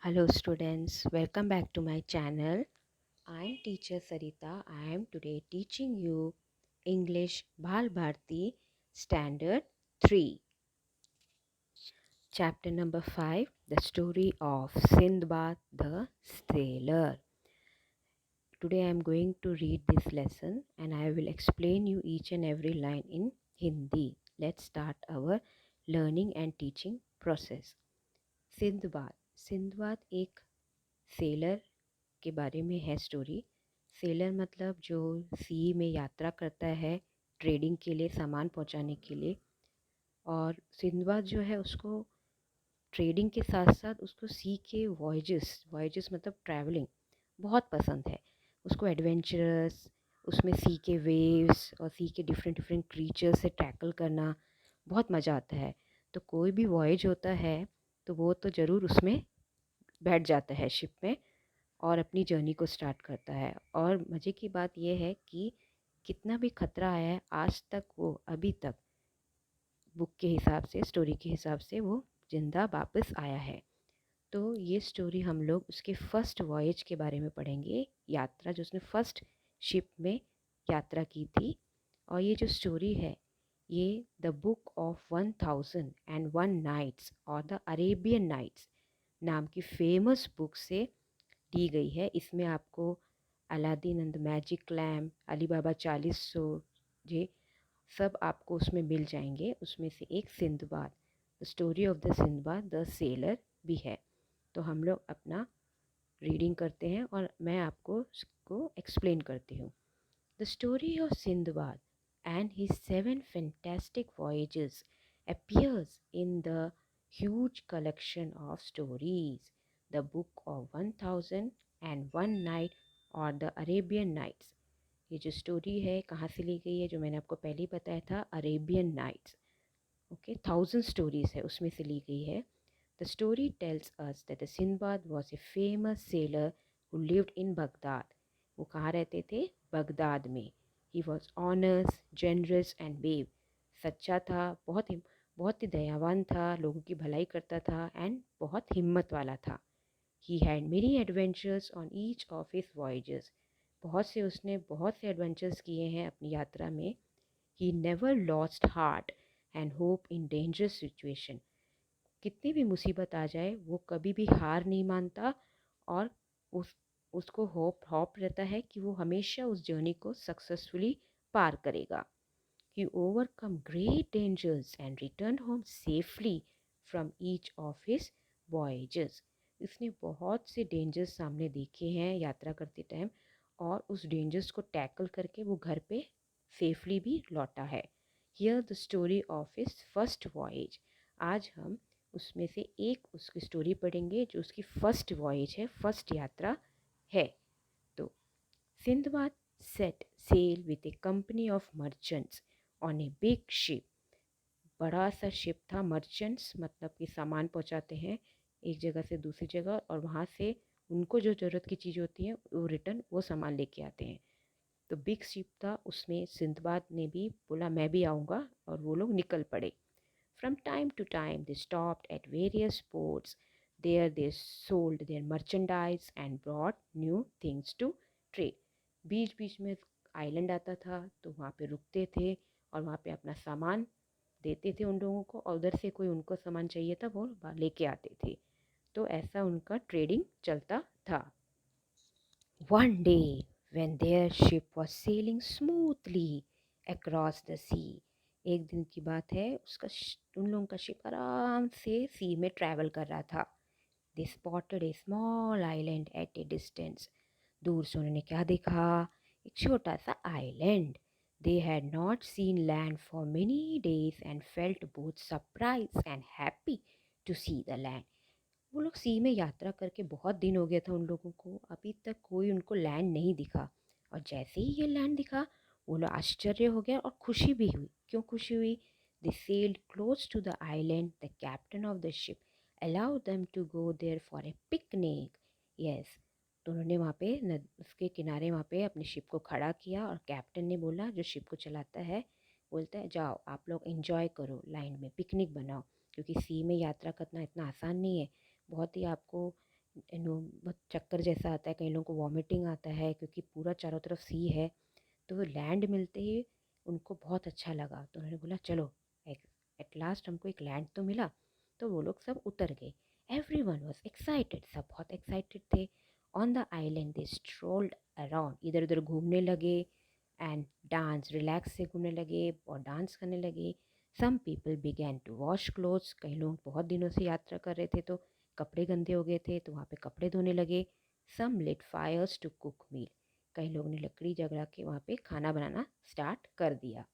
Hello students, welcome back to my channel. I am teacher Sarita. I am today teaching you English Bhal Bharti Standard 3. Chapter number 5, The Story of Sindbad the Sailor. Today I am going to read this lesson and I will explain you each and every line in Hindi. Let's start our learning and teaching process. Sinbad Sinbad एक seller के बारे में है story. Seller मतलब जो सी में यात्रा करता है ट्रेडिंग के लिए, सामान पहुंचाने के लिए। और सिंदबाद जो है उसको ट्रेडिंग के साथ साथ उसको सी के वॉयजेस मतलब ट्रैवलिंग बहुत पसंद है। उसको एडवेंचरस, उसमें सी के वेव्स और सी के डिफरेंट डिफरेंट क्रीचर्स से टैकल करना बहुत मज़ा आता है। तो कोई भी वॉयज होता है तो वो तो ज़रूर उसमें बैठ जाता है शिप में और अपनी जर्नी को स्टार्ट करता है। और मज़े की बात यह है कि कितना भी खतरा आया है आज तक वो अभी तक बुक के हिसाब से, स्टोरी के हिसाब से वो ज़िंदा वापस आया है। तो ये स्टोरी हम लोग उसके फ़र्स्ट वॉयज के बारे में पढ़ेंगे, यात्रा जो उसने फ़र्स्ट शिप में यात्रा की थी। और ये जो स्टोरी है ये द बुक ऑफ 1001 नाइट्स और द अरेबियन नाइट्स नाम की फेमस बुक से दी गई है। इसमें आपको Aladdin and the magic lamp, Ali Baba 40 ये सब आपको उसमें मिल जाएंगे। उसमें से एक Sinbad, the story of the Sinbad the seller भी है। तो हम लोग अपना रीडिंग करते हैं और मैं आपको उसको एक्सप्लेन करती हूँ। The story of Sinbad and his 7 fantastic voyages appears in the huge collection of stories, the Book of 1001 Night और द अरेबियन नाइट्स। ये जो स्टोरी है कहाँ से ली गई है, जो मैंने आपको पहले ही बताया था, अरेबियन नाइट्स। ओके, 1000 स्टोरीज है उसमें से ली गई है। The story tells us that Sindbad was a famous sailor who lived in Baghdad. वो कहाँ रहते थे? बगदाद में। He was honest, generous and brave. सच्चा था, बहुत ही दयावान था, लोगों की भलाई करता था एंड बहुत हिम्मत वाला था। He had many adventures on each of his voyages. उसने बहुत से एडवेंचर्स किए हैं अपनी यात्रा में। He never lost heart and hope in dangerous situation. कितनी भी मुसीबत आ जाए वो कभी भी हार नहीं मानता और उस उसको होप रहता है कि वो हमेशा उस जर्नी को सक्सेसफुली पार करेगा। He overcome great dangers and returned home safely from each of his voyages. इसने बहुत से डेंजर्स सामने देखे हैं यात्रा करते टाइम और उस डेंजर्स को टैकल करके वो घर पे सेफली भी लौटा है। Here the story of his first voyage. आज हम उसमें से एक उसकी स्टोरी पढ़ेंगे जो उसकी फर्स्ट वॉयज है, फर्स्ट यात्रा है। तो Sinbad set sail with a company of merchants on a big ship। बड़ा सा शिप था। मर्चेंट्स मतलब कि सामान पहुंचाते हैं एक जगह से दूसरी जगह और वहाँ से उनको जो ज़रूरत की चीज़ होती है वो रिटर्न वो सामान लेके आते हैं। तो बिग शिप था, उसमें सिंधबाद ने भी बोला मैं भी आऊँगा और वो लोग निकल पड़े। From time to time they stopped at various ports. There they sold their merchandise and brought new things to trade। बीच बीच में आइलैंड आता था तो वहाँ पे रुकते थे और वहाँ पे अपना सामान देते थे उन लोगों को और उधर से कोई उनको सामान चाहिए था वो लेके आते थे। तो ऐसा उनका ट्रेडिंग चलता था। One day, when their ship was sailing smoothly across the sea, एक दिन की बात है, उन लोगों का शिप आराम से सी में ट्रैवल कर रहा था। They spotted a small island at a distance। दूर से उन्होंने क्या देखा? एक छोटा सा island. They had not seen land for many days and felt both surprised and happy to see the land। वो लोग सी में यात्रा करके बहुत दिन हो गया था उन लोगों को, अभी तक कोई उनको लैंड नहीं दिखा। और जैसे ही ये लैंड दिखा वो लोग आश्चर्य हो गया और खुशी भी हुई। क्यों खुशी हुई? They sailed close to the island. The captain of the ship allow them to go there for a picnic. Yes, तो उन्होंने वहाँ पे उसके किनारे वहाँ पे अपने शिप को खड़ा किया और कैप्टन ने बोला, जो शिप को चलाता है, बोलता है जाओ आप लोग एंजॉय करो, लाइन में पिकनिक बनाओ। क्योंकि सी में यात्रा करना इतना आसान नहीं है, बहुत ही आपको बहुत चक्कर जैसा आता है, कई लोगों को वॉमिटिंग आता है क्योंकि पूरा चारों तरफ सी है। तो वो लैंड मिलते ही उनको बहुत अच्छा लगा, तो उन्होंने बोला चलो एट लास्ट हमको एक लैंड तो मिला। तो वो लोग सब उतर गए। एवरी वन वॉज एक्साइटेड, सब बहुत एक्साइटेड थे। On the island they strolled around, इधर उधर घूमने लगे एंड डांस, रिलैक्स से घूमने लगे और डांस करने लगे। Some people began to wash clothes, कई लोग बहुत दिनों से यात्रा कर रहे थे तो कपड़े गंदे हो गए थे, तो वहाँ पे कपड़े धोने लगे। सम लिट फायर्स टू कुक मील, कई लोगों ने लकड़ी जला के वहाँ पे खाना बनाना स्टार्ट कर दिया।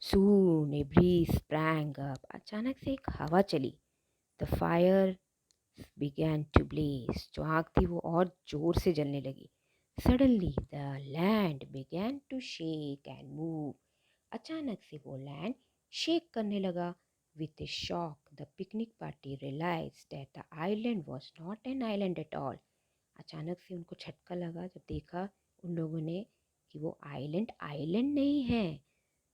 सून ए ब्रीज sprang up, अचानक से एक हवा चली। The fire began to blaze, जो आग थी वो और जोर से जलने लगी। Suddenly the land began to shake and move, अचानक से वो लैंड शेक करने लगा। With a shock, the picnic party realized that the island was not an island at all. अचानक से उनको झटका लगा जब देखा उन लोगों ने कि वो आइलैंड आइलैंड नहीं है।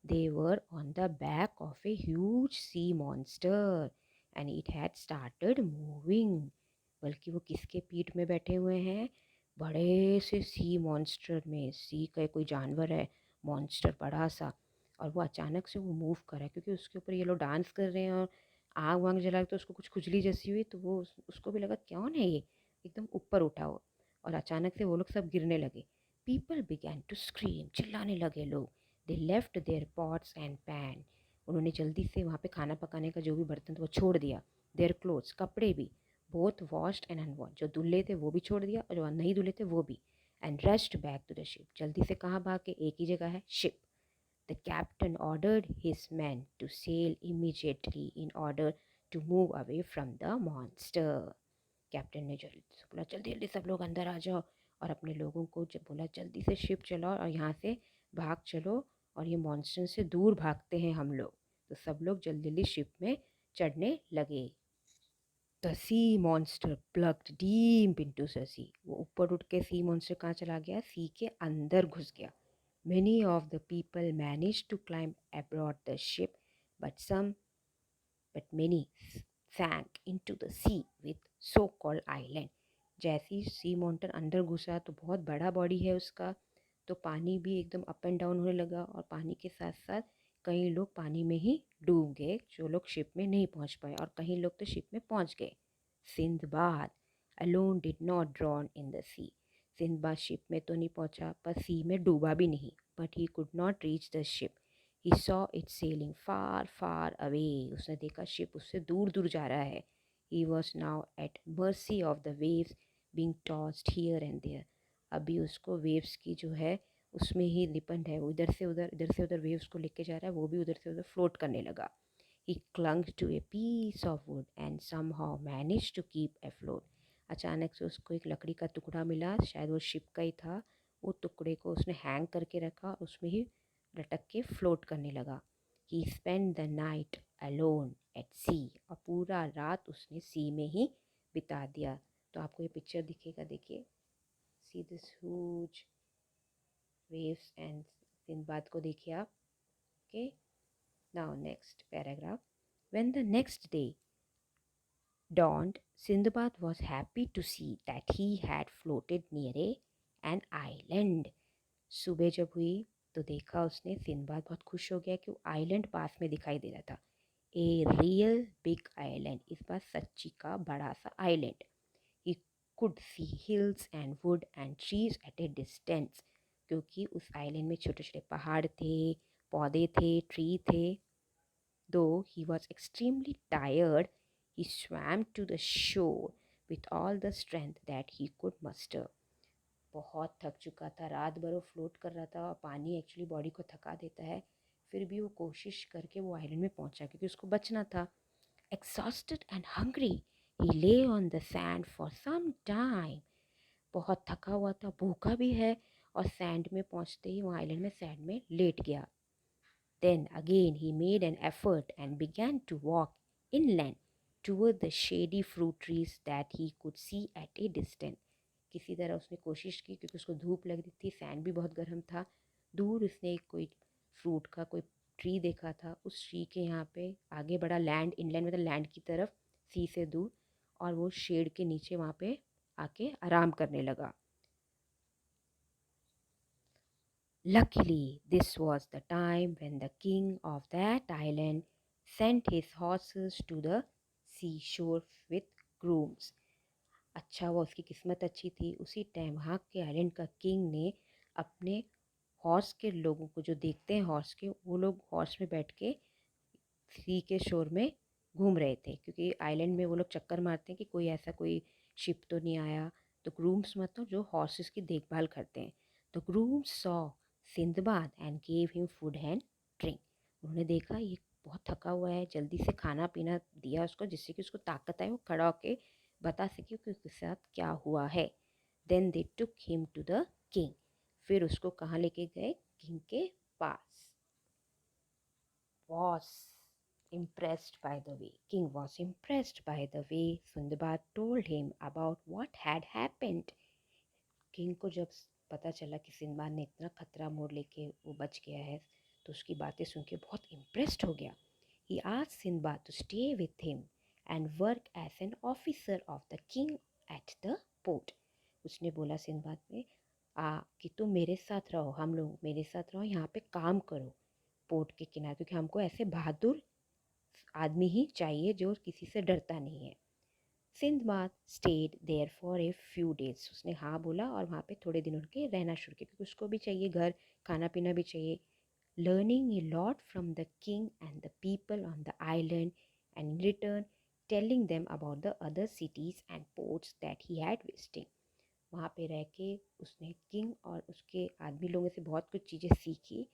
They were on the back of a huge sea monster and it had started moving. बल्कि वो किसके पीठ में बैठे हुए हैं? बड़े से सी मॉन्स्टर में। सी का कोई जानवर है, मॉन्स्टर बड़ा सा, और वो अचानक से वो मूव कर रहा है क्योंकि उसके ऊपर ये लोग डांस कर रहे हैं और आग वाग जला के तो उसको कुछ खुजली जैसी हुई, तो वो उसको भी लगा कौन है ये, एकदम ऊपर उठा हो और अचानक से वो लोग सब गिरने लगे। पीपल बिगैन टू स्क्रीम, चिल्लाने लगे लोग। They left their pots and pan, उन्होंने जल्दी से वहाँ पे खाना पकाने का जो भी बर्तन था वो छोड़ दिया। देयर क्लोथ्स, कपड़े भी, बोथ वॉश्ड एंड अनवॉश्ड, जो धुले थे वो भी छोड़ दिया और जो नहीं धुले थे वो भी। And rushed back to the ship, जल्दी से कहाँ भाग के, एक ही जगह है ship. The captain ordered his man to sail immediately in order to move away from the monster. Captain ने जल्दी से बोला जल्दी जल्दी सब लोग अंदर आ जाओ, और अपने लोगों को जब बोला जल्दी से शिप चलाओ और यहाँ से भाग चलो और ये मॉन्स्टर से दूर भागते हैं हम लोग। तो सब लोग जल्दी जल्दी शिप में चढ़ने लगे। The sea monster plunged deep into the sea, वो ऊपर उठ के सी मॉन्स्टर कहाँ चला गया? सी के अंदर घुस गया। Many of the people managed to climb aboard the ship, but many sank into the sea with so-called island. जैसे ही सी मॉन्स्टर अंदर घुसा तो बहुत बड़ा बॉडी है उसका, तो पानी भी एकदम अप एंड डाउन होने लगा और पानी के साथ साथ कई लोग पानी में ही डूब गए, जो लोग शिप में नहीं पहुंच पाए, और कई लोग तो शिप में पहुंच गए। Sindbad alone did not drown in the sea, Sindbad ship में तो नहीं पहुंचा पर सी में डूबा भी नहीं, but he could not reach the ship. He saw it sailing far far away, उसने देखा शिप उससे दूर दूर जा रहा है। He was now at mercy of the waves being tossed here and there, अभी उसको वेव्स की जो है उसमें ही डिपेंड है, वो इधर से उधर वेव्स को लेके जा रहा है, वो भी उधर से उधर फ्लोट करने लगा। He clung to a piece of wood and somehow manage to keep afloat, अचानक से उसको एक लकड़ी का टुकड़ा मिला, शायद वो शिप का ही था। वो टुकड़े को उसने हैंग करके रखा, उसमें ही लटक के फ्लोट करने लगा। He spend the night alone at sea, और पूरा रात उसने सी में ही बिता दिया। तो आपको ये पिक्चर दिखेगा, देखिए, see this huge waves and Sinbad को देखिए आप। Okay, now next paragraph. When the next day dawned, Sindbad was happy to see that he had floated near an island. सुबह जब हुई तो देखा उसने, सिंदबाद बहुत खुश हो गया कि वो आइलैंड पास में दिखाई दे रहा था। ए रियल बिग आइलैंड, इस बार सच्ची का बड़ा सा island. He could see hills and wood and trees at a distance, क्योंकि उस आइलैंड में छोटे छोटे पहाड़ थे, पौधे थे, ट्री थे। Though he was extremely tired, he swam to the shore with all the strength that he could muster. बहुत थक चुका था, रात भर वो फ्लोट कर रहा था, और पानी एक्चुअली बॉडी को थका देता है, फिर भी वो कोशिश करके वो आइलैंड में पहुंचा क्योंकि उसको बचना था। Exhausted and hungry, he lay on the sand for some time. बहुत थका हुआ था, भूखा भी है, और सैंड में पहुंचते ही वो आइलैंड में सैंड में लेट गया। Then again he made an effort and began to walk inland toward the shady fruit trees that he could see at a distance. किसी तरह उसने कोशिश की क्योंकि उसको धूप लग रही थी, सैंड भी बहुत गर्म था। दूर उसने एक कोई फ्रूट का कोई ट्री देखा था, उस ट्री के यहाँ पे आगे बढ़ा, लैंड इनलैंड मतलब लैंड की तरफ, सी से दूर, और वो शेड के नीचे वहाँ पे आके आराम करने लगा. Luckily, this was the time when the king of that island sent his horses to the seashore with grooms. अच्छा हुआ, उसकी किस्मत अच्छी थी. उसी टाइम वहाँ के आइलैंड का किंग ने अपने हॉर्स के लोगों को, जो देखते हैं हॉर्स के, वो लोग हॉर्स में बैठ के सी के शोर में घूम रहे थे, क्योंकि आइलैंड में वो लोग चक्कर मारते हैं कि कोई ऐसा कोई शिप तो नहीं आया. तो ग्रूम्स मतलब जो हॉर्सेस की देखभाल करते हैं. तो grooms saw Sinbad and gave him food and drink. उन्होंने देखा ये बहुत थका हुआ है, जल्दी से खाना पीना दिया उसको, जिससे कि उसको ताकत आए, वो खड़ा होके बता सके कि उसके साथ क्या हुआ है. Then they took him to the king. फिर उसको कहाँ लेके गए? किंग के पास. was impressed by the way. King was impressed by the way Sundarbad told him about what had happened. King को जब पता चला कि सिंदबाद ने इतना खतरा मोड़ लेके वो बच गया है, तो उसकी बातें सुन के बहुत इम्प्रेस्ड हो गया. He asked Sindbad to stay with him and work as an officer of the king at the port. उसने बोला सिंदबाद में कि तुम मेरे साथ रहो, हम लोग मेरे साथ रहो, यहाँ पे काम करो पोर्ट के किनारे, क्योंकि हमको ऐसे बहादुर आदमी ही चाहिए जो किसी से डरता नहीं है. Sindbad stayed there for a few days. उसने हाँ बोला और वहाँ पे थोड़े दिनों के रहना शुरू किया, क्योंकि उसको भी चाहिए घर, खाना पीना भी चाहिए. Learning a lot from the king and the people on the island and in return telling them about the other cities and ports that he had visiting. वहाँ पे रह के उसने किंग और उसके आदमी लोगों से बहुत कुछ चीज़ें सीखी.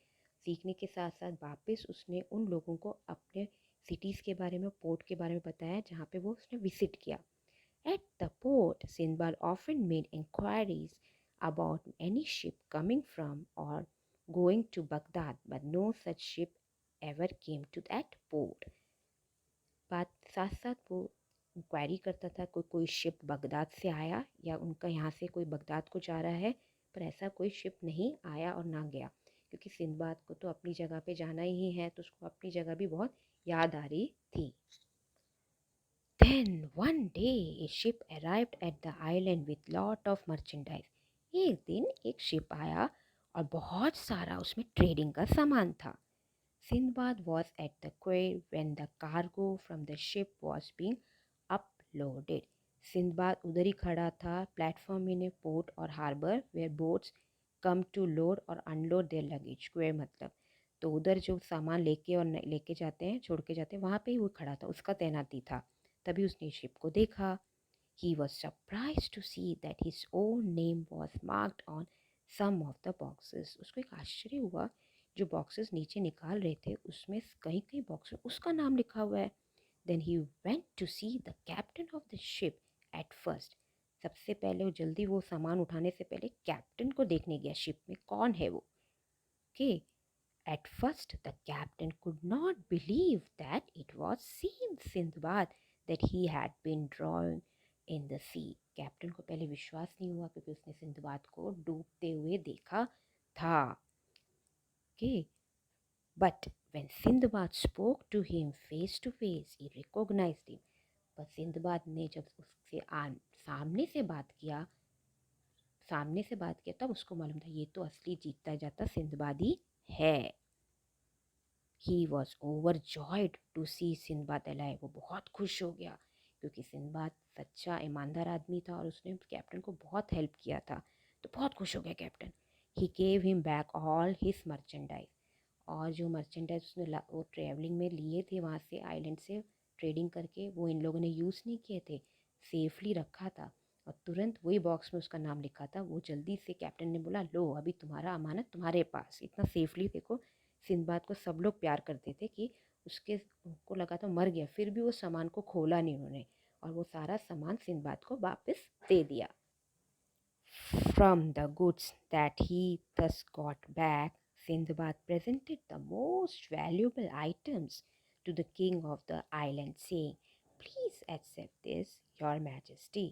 सीखने के साथ साथ वापस उसने उन लोगों को अपने सिटीज़ के बारे में, पोर्ट के बारे में बताया जहाँ पे वो उसने विजिट किया. At the port, Sinbad often made inquiries about any ship coming from or going to Baghdad, but no such ship ever came to that port. बात साथ साथ वो इंक्वायरी करता था कोई शिप बगदाद से आया या उनका यहाँ से कोई बगदाद को जा रहा है, पर ऐसा कोई शिप नहीं आया और ना गया, क्योंकि सिंदबाद को तो अपनी जगह पे जाना ही है, तो उसको अपनी जगह भी बहुत याद आ रही थी. Then one day a ship arrived at the island with lot of merchandise. एक दिन एक शिप आया और बहुत सारा उसमें ट्रेडिंग का सामान था. Sindbad was at the quay when the cargo from the ship was being uploaded. Sindbad उधर ही खड़ा था प्लेटफॉर्म इन ए पोर्ट और harbour where boats come to load or unload their luggage. Quay मतलब तो उधर जो सामान लेके और लेके जाते हैं, छोड़ के जाते हैं, वहाँ पे ही वो खड़ा था, उसका तैनाती था. तभी उसने शिप को देखा. He was surprised to see that his own name was marked on some of the boxes. उसको एक आश्चर्य हुआ, जो बॉक्सेस नीचे निकाल रहे थे उसमें कहीं कहीं बॉक्स में उसका नाम लिखा हुआ है. Then he went to see the captain of the ship at first. सबसे पहले वो जल्दी वो सामान उठाने से पहले कैप्टन को देखने गया, शिप में कौन है वो. Okay. At first, the captain could not believe that it was Sindbad that he had been drawn in the sea. Captain को पहले विश्वास नहीं हुआ, क्योंकि उसने सिंदबाद को डूबते हुए देखा था. Okay. But when Sindbad spoke to him face to face, he recognized him. पर सिंदबाद ने जब उससे सामने से बात किया, तब उसको मालूम था ये तो असली जीतता जाता सिंदबाद ही है. He was overjoyed to see Sinbad alive. वो बहुत खुश हो गया, क्योंकि सिंदबाद सच्चा ईमानदार आदमी था और उसने कैप्टन को बहुत हेल्प किया था. तो बहुत खुश हो गया captain. He gave him back all his merchandise. और जो मर्चेंडाइज उसने वो ट्रैवलिंग में लिए थे वहाँ से आइलैंड से ट्रेडिंग करके, वो इन लोगों ने यूज़ नहीं किए थे, सेफली रखा था, और तुरंत वही बॉक्स में उसका नाम लिखा था. वो जल्दी से कैप्टन ने बोला, लो अभी तुम्हारा अमानत तुम्हारे पास. इतना सेफली देखो, सिंदबाद को सब लोग प्यार करते थे कि उनको लगा तो मर गया, फिर भी वो सामान को खोला नहीं उन्होंने, और वो सारा सामान सिंदबाद को वापस दे दिया. From the goods that he thus got back, Sindbad presented the most valuable items to the king of the island, saying, "Please accept this, your majesty."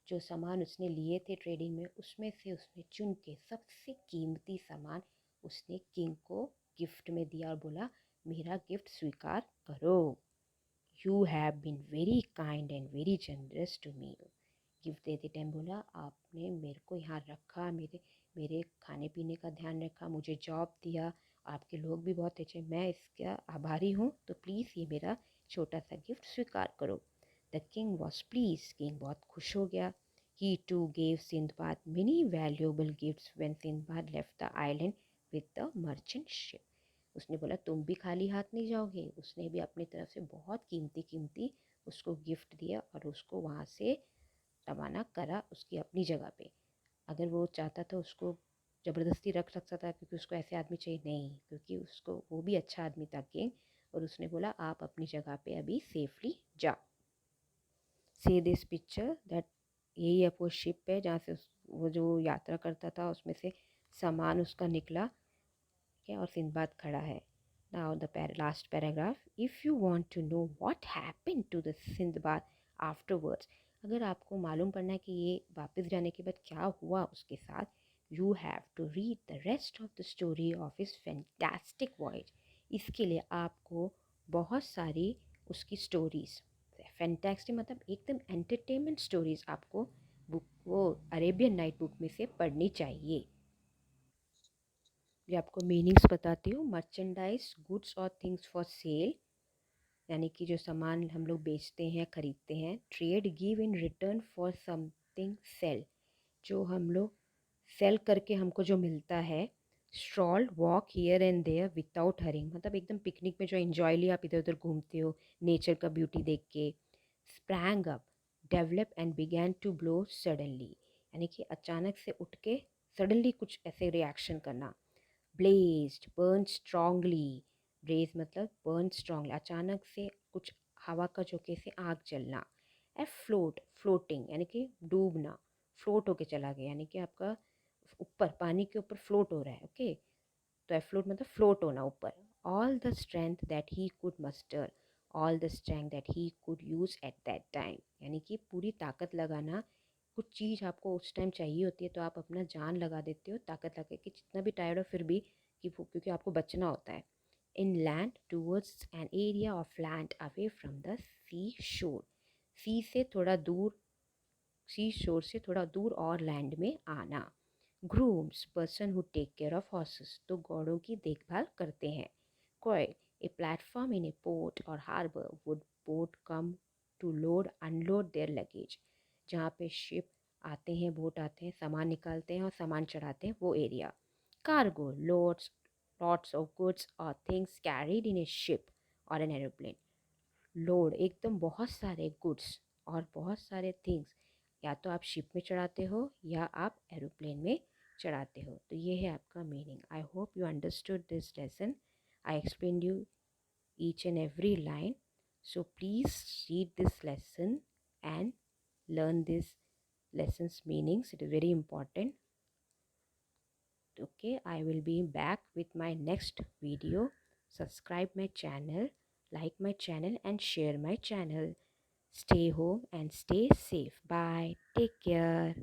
जो सामान उसने लिए थे ट्रेडिंग में, उसमें से उसने चुन के सबसे कीमती सामान उसने किंग को गिफ्ट में दिया और बोला, मेरा गिफ्ट स्वीकार करो. You have been very kind and very generous to me. Gift देते टाइम बोला, आपने मेरे को यहाँ रखा, मेरे मेरे खाने पीने का ध्यान रखा, मुझे जॉब दिया, आपके लोग भी बहुत अच्छे, मैं इसका आभारी हूँ, तो प्लीज़ ये मेरा छोटा सा गिफ्ट स्वीकार करो। The king was pleased, king बहुत खुश हो गया। He too gave Sindbad many valuable gifts when Sindbad left the island with the merchant ship. उसने बोला तुम भी खाली हाथ नहीं जाओगे, उसने भी अपनी तरफ से बहुत कीमती कीमती उसको गिफ्ट दिया और उसको वहाँ से रवाना करा उसकी अपनी जगह पे। अगर वो चाहता तो उसको ज़बरदस्ती रख सकता था, क्योंकि उसको ऐसे आदमी चाहिए नहीं, क्योंकि उसको वो भी अच्छा आदमी था किंग। और उसने बोला आप अपनी जगह पे अभी सेफली जाओ। सी दिस पिक्चर दैट, यही है वो शिप है जहाँ से वो जो यात्रा करता था उसमें से सामान उसका निकला, क्या, और सिंदबाद खड़ा है। Now the last paragraph, if you want to know what happened to the Sindbad afterwards, अगर आपको मालूम करना है कि ये वापस जाने के बाद क्या हुआ उसके साथ, you have to read the rest of the story of his fantastic voyage. इसके लिए आपको बहुत सारी उसकी स्टोरीज, फैंटास्टिक मतलब एकदम एंटरटेनमेंट स्टोरीज आपको बुक, वो अरेबियन नाइट बुक में से पढ़नी चाहिए। ये आपको मीनिंग्स बताती हूँ। मर्चेंडाइज, गुड्स और थिंग्स फॉर सेल, यानी कि जो सामान हम लोग बेचते हैं, खरीदते हैं। Trade, give in return for something sell, जो हम लोग सेल करके हमको जो मिलता है। Stroll, walk here and there without hurrying, मतलब एकदम पिकनिक में जो एंजॉय लिया, आप इधर उधर घूमते हो नेचर का ब्यूटी देख के। Sprang up, develop and began to blow suddenly, यानी कि अचानक से उठ के सडनली कुछ ऐसे रिएक्शन करना। ब्लेज्ड, बर्न स्ट्रांगली, ब्रेज मतलब बर्न स्ट्रांगली, अचानक से कुछ हवा का झोंके से आग जलना। फ्लोट, फ्लोटिंग यानी कि डूबना, फ्लोट होके चला गया, यानी कि आपका ऊपर पानी के ऊपर फ्लोट हो रहा है। ओके, तो एफ्लोट मतलब फ्लोट होना ऊपर। All the strength that he could muster, all the strength that he could use at that time, यानी कि पूरी ताकत लगाना। कुछ चीज़ आपको उस टाइम चाहिए होती है तो आप अपना जान लगा देते हो, ताकत लगा के, जितना भी टायर्ड हो फिर भी, कि क्योंकि आपको बचना होता है। Inland towards an area of land away from the sea shore, sea से थोड़ा दूर, सी शोर से थोड़ा दूर और लैंड में आना। Grooms, person who take care of horses, तो घोड़ों की देखभाल करते हैं। Quay, a platform in a port और harbour would boat come to load unload their luggage, जहाँ पे शिप आते हैं, बोट आते हैं, सामान निकालते हैं और सामान चढ़ाते हैं, वो area. Cargo, loads, lots of goods और things carried in a ship और एन एरोप्लेन। लोड एकदम बहुत सारे गुड्स और बहुत सारे थिंग्स, या तो आप शिप में चढ़ाते हो या आप एरोप्लेन में चढ़ाते हो। तो ये है आपका meaning. I hope you understood this lesson. I explain you each and every line. So please read this lesson and learn this lesson's meanings. It is very important. Okay, I will be back with my next video. Subscribe my channel, like my channel and share my channel. Stay home and stay safe. Bye. Take care.